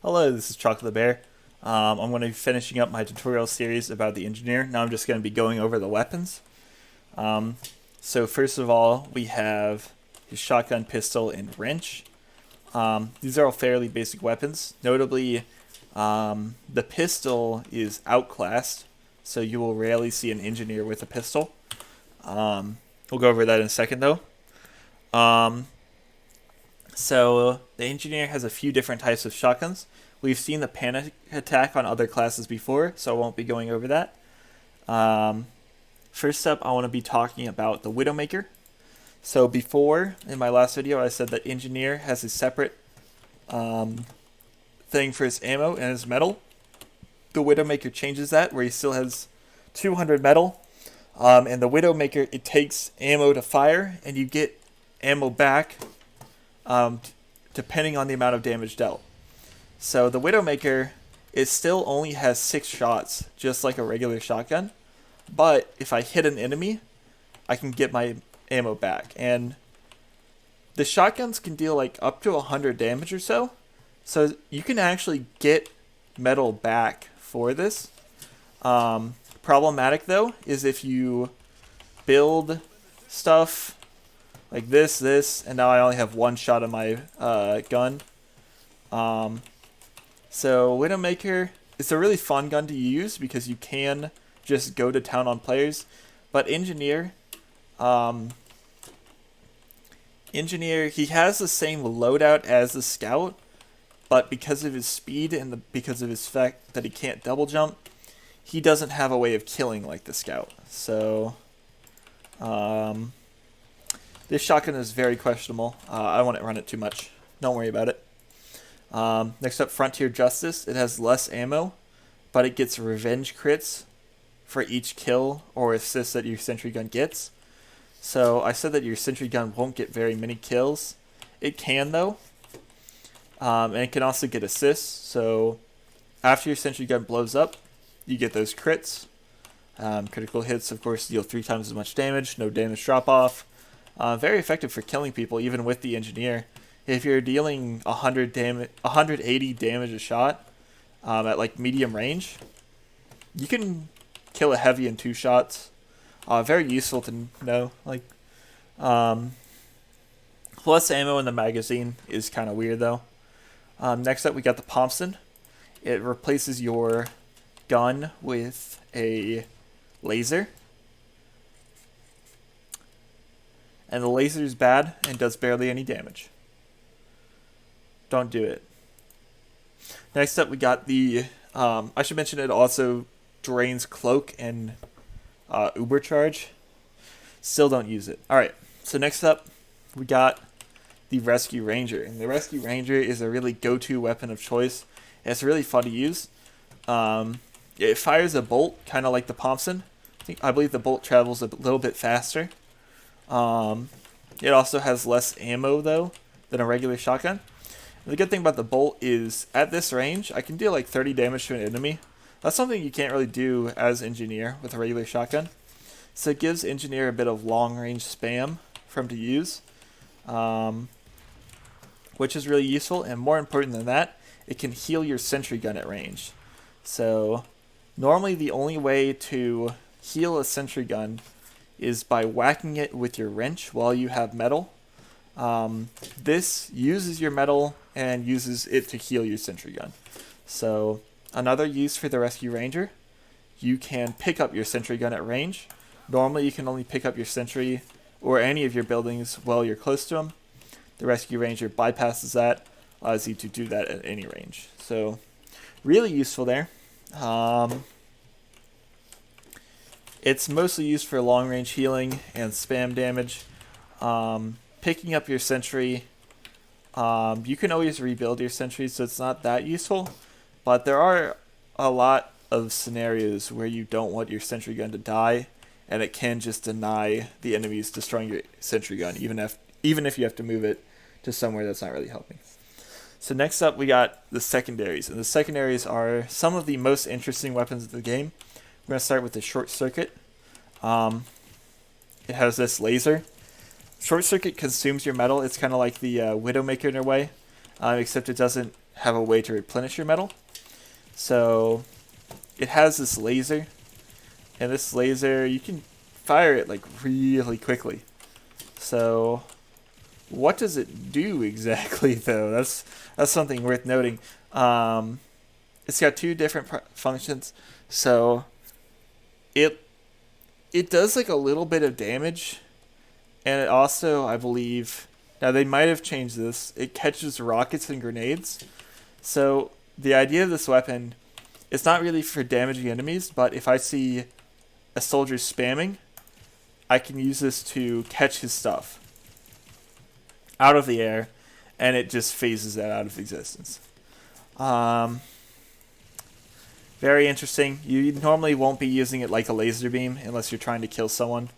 Hello, this is Chocolate the Bear. I'm going to be finishing up my tutorial series about the engineer. Now I'm just going to be going over the weapons. So first of all, we have his shotgun, pistol, and wrench. These are all fairly basic weapons. Notably, the pistol is outclassed, so you will rarely see an engineer with a pistol. We'll go over that in a second though. So the engineer has a few different types of shotguns. We've seen the panic attack on other classes before, so I won't be going over that. First up, I want to be talking about the Widowmaker. So before, in my last video, I said that engineer has a separate thing for his ammo and his metal. The Widowmaker changes that, where he still has 200 metal. And the Widowmaker, it takes ammo to fire, and you get ammo back depending on the amount of damage dealt. So the Widowmaker, it still only has 6 shots, just like a regular shotgun. But if I hit an enemy, I can get my ammo back. And the shotguns can deal like up to 100 damage or so. So you can actually get metal back for this. Problematic though is if you build stuff like this, and now I only have 1 shot of my gun. So Widowmaker, it's a really fun gun to use because you can just go to town on players. But Engineer, he has the same loadout as the Scout, but because of his speed and because of his fact that he can't double jump, he doesn't have a way of killing like the Scout. So this shotgun is very questionable. I wouldn't run it too much. Don't worry about it. Next up, Frontier Justice. It has less ammo, but it gets revenge crits for each kill or assist that your Sentry Gun gets. So I said that your Sentry Gun won't get very many kills. It can though. And it can also get assists. So after your Sentry Gun blows up, you get those crits. Critical hits, of course, deal 3 times as much damage. No damage drop off. Very effective for killing people, even with the engineer. If you're dealing 180 damage a shot at like medium range, you can kill a heavy in 2 shots. Very useful to know. Like, less ammo in the magazine is kind of weird though. Next up, we got the Thompson. It replaces your gun with a laser. And the laser is bad and does barely any damage. Don't do it. Next up, we got the... I should mention it also drains cloak and uber charge. Still don't use it. Alright, so next up, we got the Rescue Ranger. And the Rescue Ranger is a really go-to weapon of choice. And it's really fun to use. It fires a bolt, kind of like the Thompson. I believe the bolt travels a little bit faster. It also has less ammo, though, than a regular shotgun. And the good thing about the bolt is, at this range, I can deal like 30 damage to an enemy. That's something you can't really do as Engineer with a regular shotgun. So it gives Engineer a bit of long-range spam for him to use, which is really useful. And more important than that, it can heal your Sentry Gun at range. So normally the only way to heal a Sentry Gun is by whacking it with your wrench while you have metal. This uses your metal and uses it to heal your Sentry Gun. So another use for the Rescue Ranger, you can pick up your Sentry Gun at range. Normally you can only pick up your Sentry or any of your buildings while you're close to them. The Rescue Ranger bypasses that, allows you to do that at any range. So really useful there. It's mostly used for long range healing and spam damage. Picking up your sentry, you can always rebuild your sentry, so it's not that useful. But there are a lot of scenarios where you don't want your Sentry Gun to die, and it can just deny the enemies destroying your Sentry Gun, even if you have to move it to somewhere that's not really helping. So next up, we got the Secondaries. And the Secondaries are some of the most interesting weapons of the game. We're going to start with the Short Circuit. It has this laser. Short Circuit consumes your metal. It's kind of like the Widowmaker in a way, except it doesn't have a way to replenish your metal. So it has this laser, and this laser, you can fire it like really quickly. So what does it do exactly, though? That's something worth noting. It's got two different functions. So it does like a little bit of damage, and it also, I believe, now they might have changed this, it catches rockets and grenades. So the idea of this weapon, it's not really for damaging enemies, but if I see a soldier spamming, I can use this to catch his stuff out of the air, and it just phases that out of existence. Very interesting. You normally won't be using it like a laser beam unless you're trying to kill someone.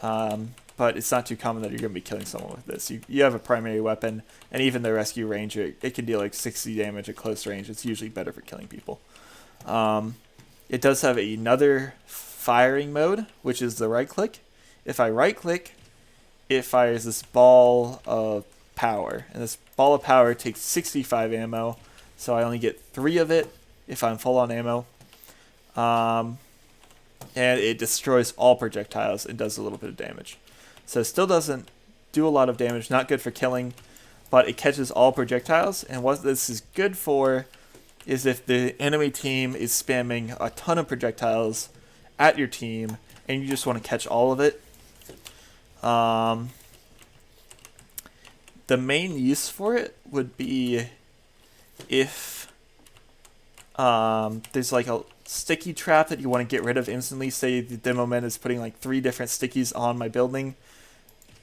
But it's not too common that you're going to be killing someone with this. You have a primary weapon, and even the Rescue Ranger, it can deal like 60 damage at close range. It's usually better for killing people. It does have another firing mode, which is the right click. If I right click, it fires this ball of power, and this ball of power takes 65 ammo, so I only get 3 of it if I'm full on ammo. And it destroys all projectiles and does a little bit of damage. So it still doesn't do a lot of damage, not good for killing, but it catches all projectiles. And what this is good for is if the enemy team is spamming a ton of projectiles at your team and you just want to catch all of it. The main use for it would be if there's like a sticky trap that you want to get rid of instantly. Say the demo man is putting like 3 different stickies on my building.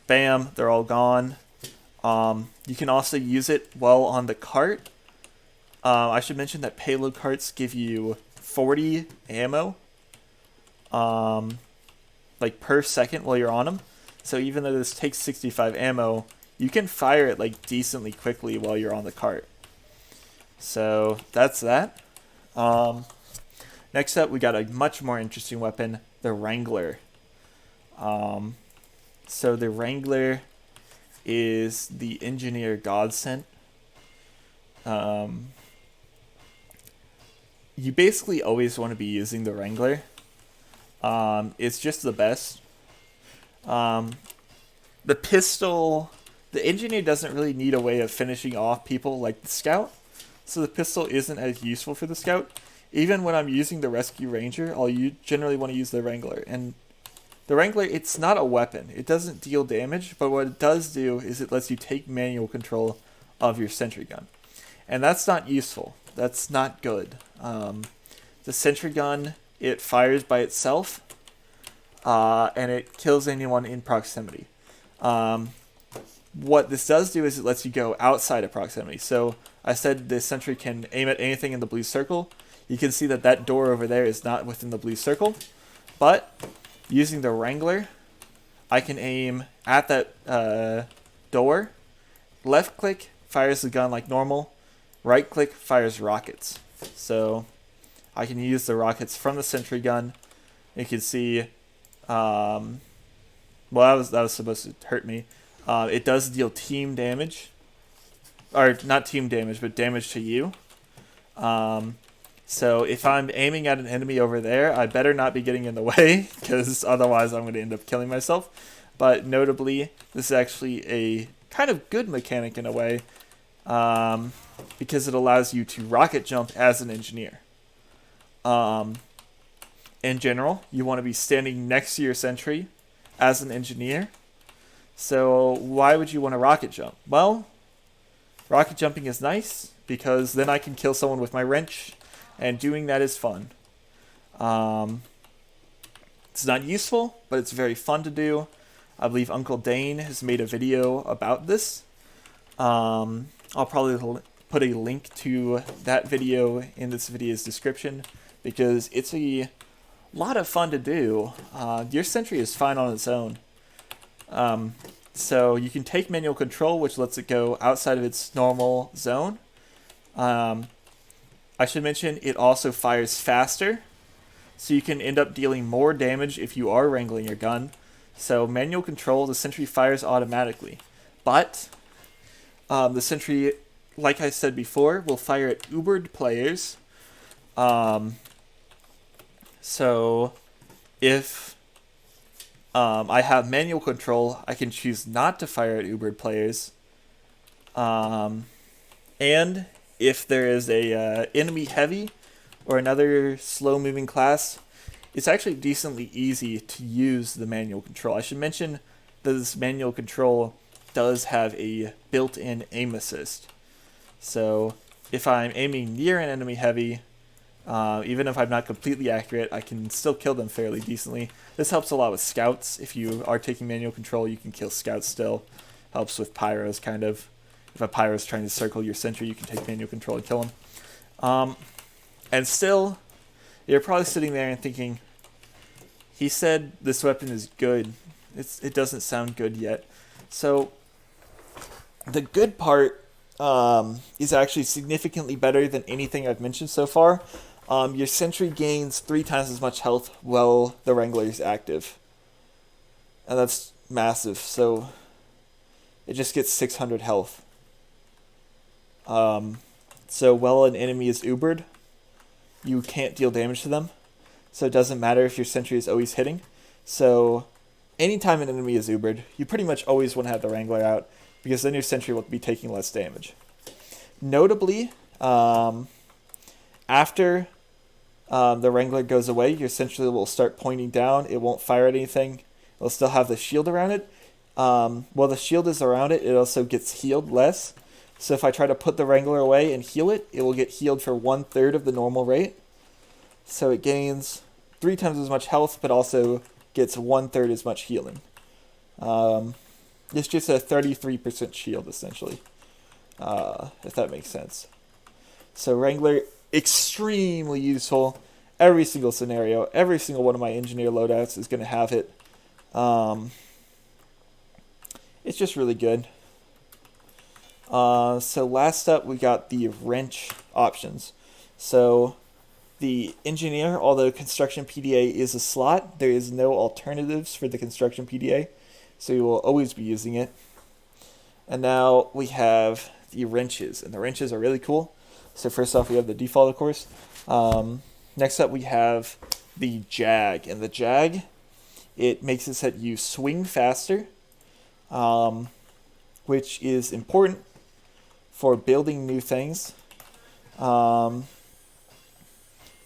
Bam, they're all gone. You can also use it while on the cart. I should mention that payload carts give you 40 ammo like per second while you're on them. So even though this takes 65 ammo, you can fire it like decently quickly while you're on the cart. So that's that. Next up, we got a much more interesting weapon, the Wrangler. So the Wrangler is the engineer godsend. You basically always want to be using the Wrangler. It's just the best. The pistol, the engineer doesn't really need a way of finishing off people like the scout, so the pistol isn't as useful for the scout. Even when I'm using the Rescue Ranger, I'll generally want to use the Wrangler. And the Wrangler, it's not a weapon. It doesn't deal damage, but what it does do is it lets you take manual control of your Sentry Gun. And that's not useful. That's not good. The Sentry Gun, it fires by itself, and it kills anyone in proximity. What this does do is it lets you go outside of proximity. So I said the Sentry can aim at anything in the blue circle. You can see that that door over there is not within the blue circle. But using the Wrangler, I can aim at that door. Left click fires the gun like normal. Right click fires rockets. So I can use the rockets from the Sentry Gun. You can see, well, that was supposed to hurt me. It does deal team damage, or not team damage, but damage to you. So if I'm aiming at an enemy over there, I better not be getting in the way, because otherwise I'm going to end up killing myself. But notably, this is actually a kind of good mechanic in a way, because it allows you to rocket jump as an engineer. In general, you want to be standing next to your sentry as an engineer. So why would you want to rocket jump? Well, rocket jumping is nice because then I can kill someone with my wrench, and doing that is fun. It's not useful, but it's very fun to do. I believe Uncle Dane has made a video about this. I'll probably put a link to that video in this video's description because it's a lot of fun to do. Your sentry is fine on its own. So you can take manual control, which lets it go outside of its normal zone. I should mention it also fires faster, so you can end up dealing more damage if you are wrangling your gun. So manual control, the sentry fires automatically, but the sentry like I said before, will fire at Ubered players. So if I have manual control, I can choose not to fire at Ubered players. And if there is a enemy heavy or another slow-moving class, it's actually decently easy to use the manual control. I should mention that this manual control does have a built-in aim assist. So if I'm aiming near an enemy heavy, even if I'm not completely accurate, I can still kill them fairly decently. This helps a lot with scouts. If you are taking manual control, you can kill scouts still. Helps with pyros, kind of. If a pyro is trying to circle your sentry, you can take manual control and kill him. And still, you're probably sitting there and thinking, he said this weapon is good. It doesn't sound good yet. So the good part is actually significantly better than anything I've mentioned so far. Your sentry gains 3 times as much health while the Wrangler is active. And that's massive. So it just gets 600 health. So while an enemy is Ubered, you can't deal damage to them. So it doesn't matter if your sentry is always hitting. So anytime an enemy is Ubered, you pretty much always want to have the Wrangler out, because then your sentry will be taking less damage. Notably, after the Wrangler goes away, your sentry will start pointing down. It won't fire at anything. It'll still have the shield around it. While the shield is around it, it also gets healed less. So if I try to put the Wrangler away and heal it, it will get healed for 1/3 of the normal rate. So it gains 3 times as much health, but also gets 1/3 as much healing. It's just a 33% shield, essentially, if that makes sense. So Wrangler, extremely useful. Every single scenario, every single one of my engineer loadouts is going to have it. It's just really good. So last up, we got the wrench options. So the engineer, although construction PDA is a slot, there is no alternatives for the construction PDA, so you will always be using it. And now we have the wrenches, and the wrenches are really cool. So first off, we have the default, of course. Next up, we have the jag, and the jag, it makes it so that you swing faster, which is important for building new things.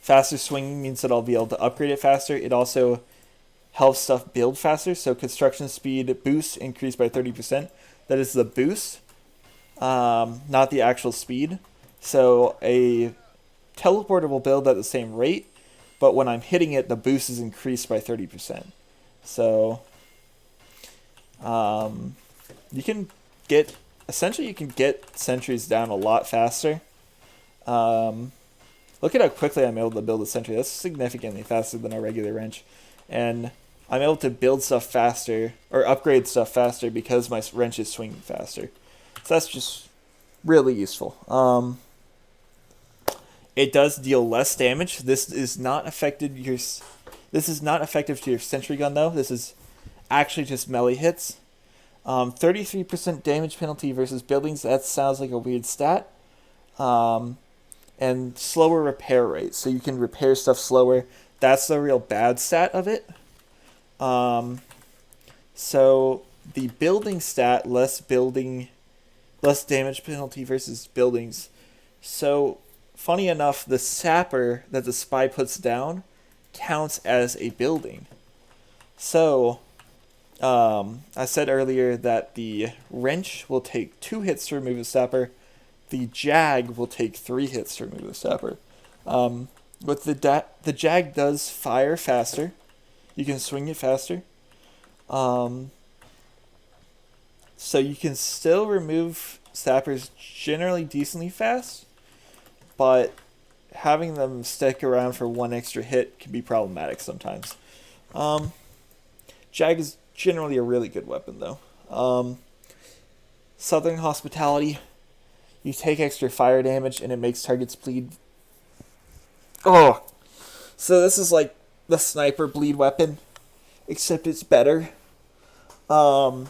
Faster swinging means that I'll be able to upgrade it faster. It also helps stuff build faster. So construction speed boost increased by 30%. That is the boost, not the actual speed. So a teleporter will build at the same rate, but when I'm hitting it, the boost is increased by 30%. So you can get, essentially you can get sentries down a lot faster. Look at how quickly I'm able to build a sentry. That's significantly faster than a regular wrench. And I'm able to build stuff faster, or upgrade stuff faster, because my wrench is swinging faster. So that's just really useful. It does deal less damage. This is not effective to your Sentry Gun, though. This is actually just melee hits. 33% damage penalty versus buildings. That sounds like a weird stat. And slower repair rate, so you can repair stuff slower. That's the real bad stat of it. So the building stat, less damage penalty versus buildings. So funny enough, the sapper that the spy puts down counts as a building. So I said earlier that the wrench will take 2 hits to remove a sapper. The jag will take 3 hits to remove the sapper. But the jag does fire faster. You can swing it faster. So you can still remove sappers generally decently fast, but having them stick around for 1 extra hit can be problematic sometimes. Jag is generally a really good weapon, though. Southern Hospitality. You take extra fire damage, and it makes targets bleed. Oh! So this is like the sniper bleed weapon, except it's better. You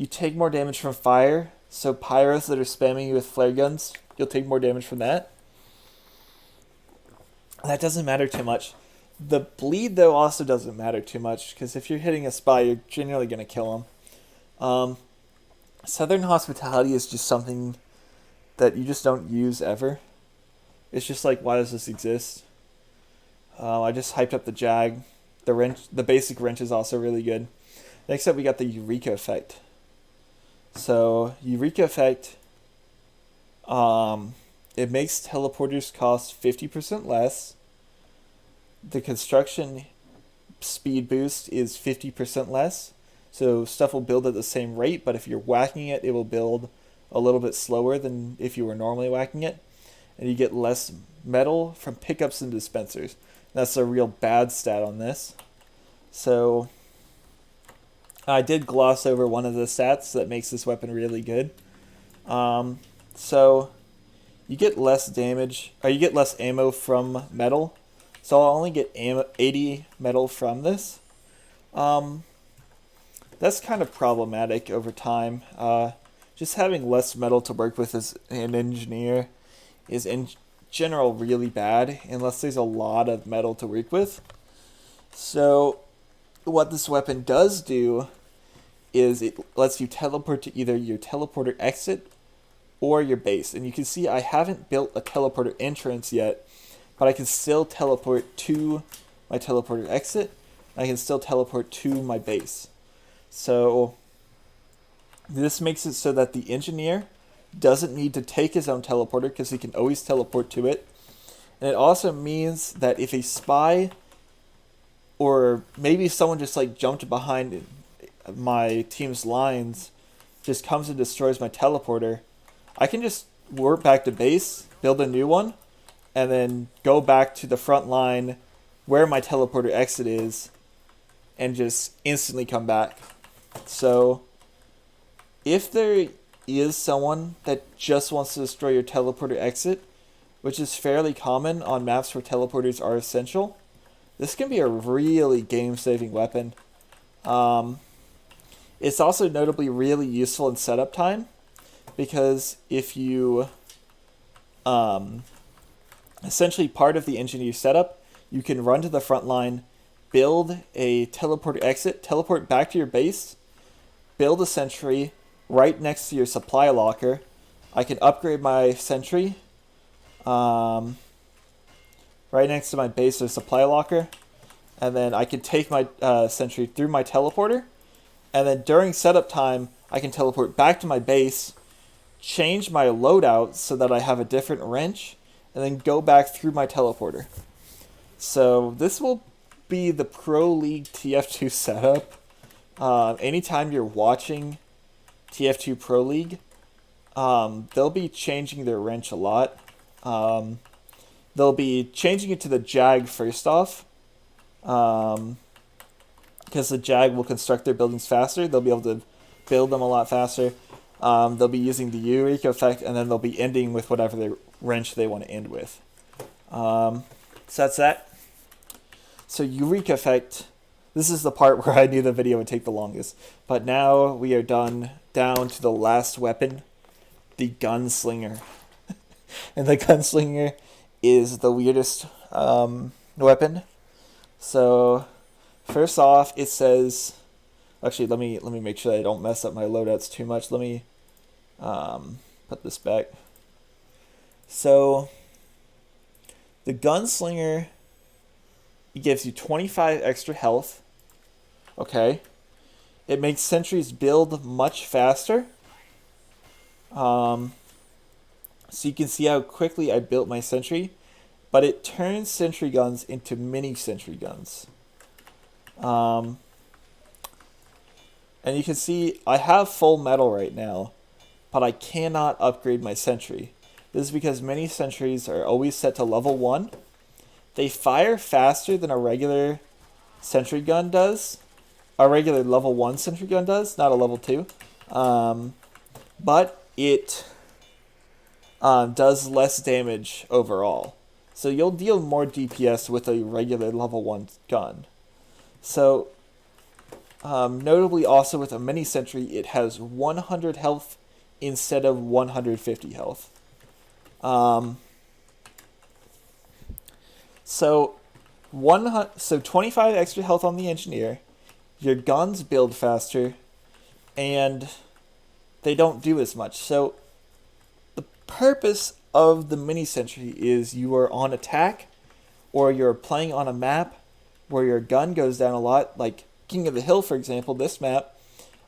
take more damage from fire, So pyros that are spamming you with flare guns, you'll take more damage from that. That doesn't matter too much. The bleed, though, also doesn't matter too much, because if you're hitting a spy, you're generally going to kill him. Southern Hospitality is just something that you just don't use ever. It's just like, why does this exist? I just hyped up the Jag. The basic wrench is also really good. Next up, we got the Eureka effect. So, Eureka effect, it makes teleporters cost 50% less. The construction speed boost is 50% less. So stuff will build at the same rate, but if you're whacking it, it will build a little bit slower than if you were normally whacking it. And you get less metal from pickups and dispensers. That's a real bad stat on this. So I did gloss over one of the stats that makes this weapon really good. So you get less damage, or you get less ammo from metal. So I'll only get 80 metal from this. That's kind of problematic over time. Just having less metal to work with as an engineer is in general really bad, unless there's a lot of metal to work with. So what this weapon does do is it lets you teleport to either your teleporter exit or your base. And you can see I haven't built a teleporter entrance yet, but I can still teleport to my teleporter exit. I can still teleport to my base. So this makes it so that the engineer doesn't need to take his own teleporter because he can always teleport to it. And it also means that if a spy or maybe someone just like jumped behind my team's lines just comes and destroys my teleporter, I can just warp back to base, build a new one, and then go back to the front line where my teleporter exit is and just instantly come back. So if there is someone that just wants to destroy your teleporter exit, which is fairly common on maps where teleporters are essential, this can be a really game-saving weapon. It's also notably really useful in setup time, because if you essentially part of the engineer setup, you can run to the front line, build a teleporter exit, teleport back to your base, build a sentry right next to your supply locker. I can upgrade my sentry right next to my base or supply locker, and then I can take my sentry through my teleporter, and then during setup time I can teleport back to my base, change my loadout so that I have a different wrench, and then go back through my teleporter. So this will be the Pro League TF2 setup. Anytime you're watching TF2 Pro League, they'll be changing their wrench a lot. They'll be changing it to the Jag first off, because the Jag will construct their buildings faster. They'll be able to build them a lot faster. They'll be using the Eureka effect, and then they'll be ending with whatever the wrench they want to end with. So that's that. So Eureka effect, this is the part where I knew the video would take the longest. But now we are down to the last weapon, the Gunslinger. And the Gunslinger is the weirdest weapon. So first off, it says, actually let me make sure that I don't mess up my loadouts too much. Let me put this back. So the Gunslinger, it gives you 25 extra health. Okay. It makes sentries build much faster. So you can see how quickly I built my sentry, but it turns sentry guns into mini sentry guns. And you can see I have full metal right now, but I cannot upgrade my sentry. This is because mini sentries are always set to level 1. They fire faster than a regular sentry gun does. A regular level 1 sentry gun does, not a level 2. But it does less damage overall. So you'll deal more DPS with a regular level 1 gun. So, notably also with a mini sentry, it has 100 health instead of 150 health. So 25 extra health on the engineer. Your guns build faster, and they don't do as much. So the purpose of the mini sentry is you are on attack, or you're playing on a map where your gun goes down a lot, like King of the Hill, for example. This map,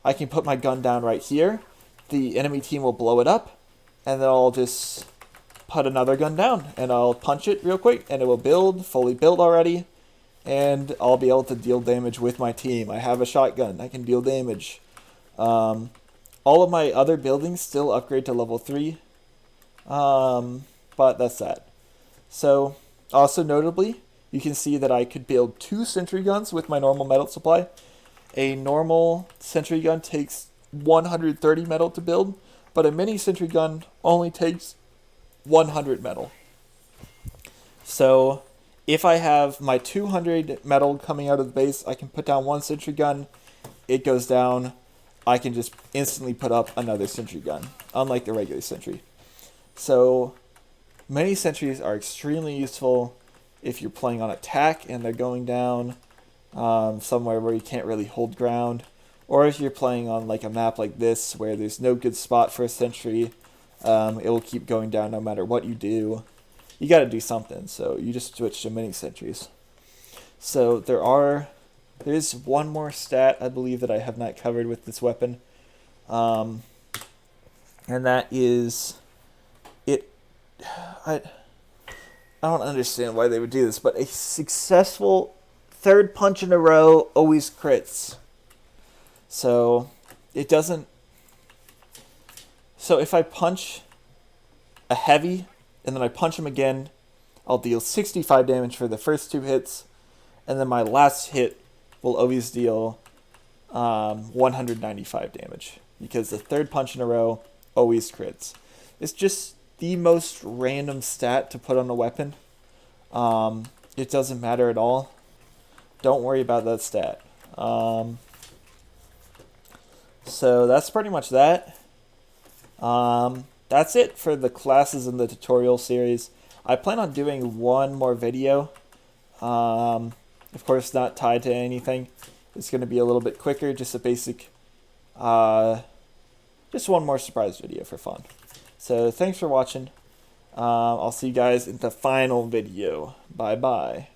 I can put my gun down right here. The enemy team will blow it up, and then I'll just put another gun down, and I'll punch it real quick, and it will build, fully built already, and I'll be able to deal damage with my team. I have a shotgun. I can deal damage. All of my other buildings still upgrade to level 3, but that's that. So, also notably, you can see that I could build 2 Sentry Guns with my normal metal supply. A normal Sentry Gun takes 130 metal to build, but a mini Sentry Gun only takes 100 metal. So if I have my 200 metal coming out of the base, I can put down 1 Sentry Gun. It goes down. I can just instantly put up another Sentry Gun, unlike the regular Sentry. So mini Sentries are extremely useful if you're playing on attack and they're going down somewhere where you can't really hold ground, or if you're playing on like a map like this where there's no good spot for a sentry. It will keep going down no matter what you do. You got to do something, so you just switch to mini sentries. So there's one more stat I believe that I have not covered with this weapon, and that is it. I don't understand why they would do this, but a successful third punch in a row always crits. So it doesn't. So if I punch a heavy and then I punch him again, I'll deal 65 damage for the first 2 hits, and then my last hit will always deal 195 damage, because the third punch in a row always crits. It's just the most random stat to put on a weapon. It doesn't matter at all. Don't worry about that stat. So that's pretty much that. That's it for the classes in the tutorial series. I plan on doing one more video. Of course, not tied to anything. It's going to be a little bit quicker, just a basic, just one more surprise video for fun. So thanks for watching. I'll see you guys in the final video. Bye-bye.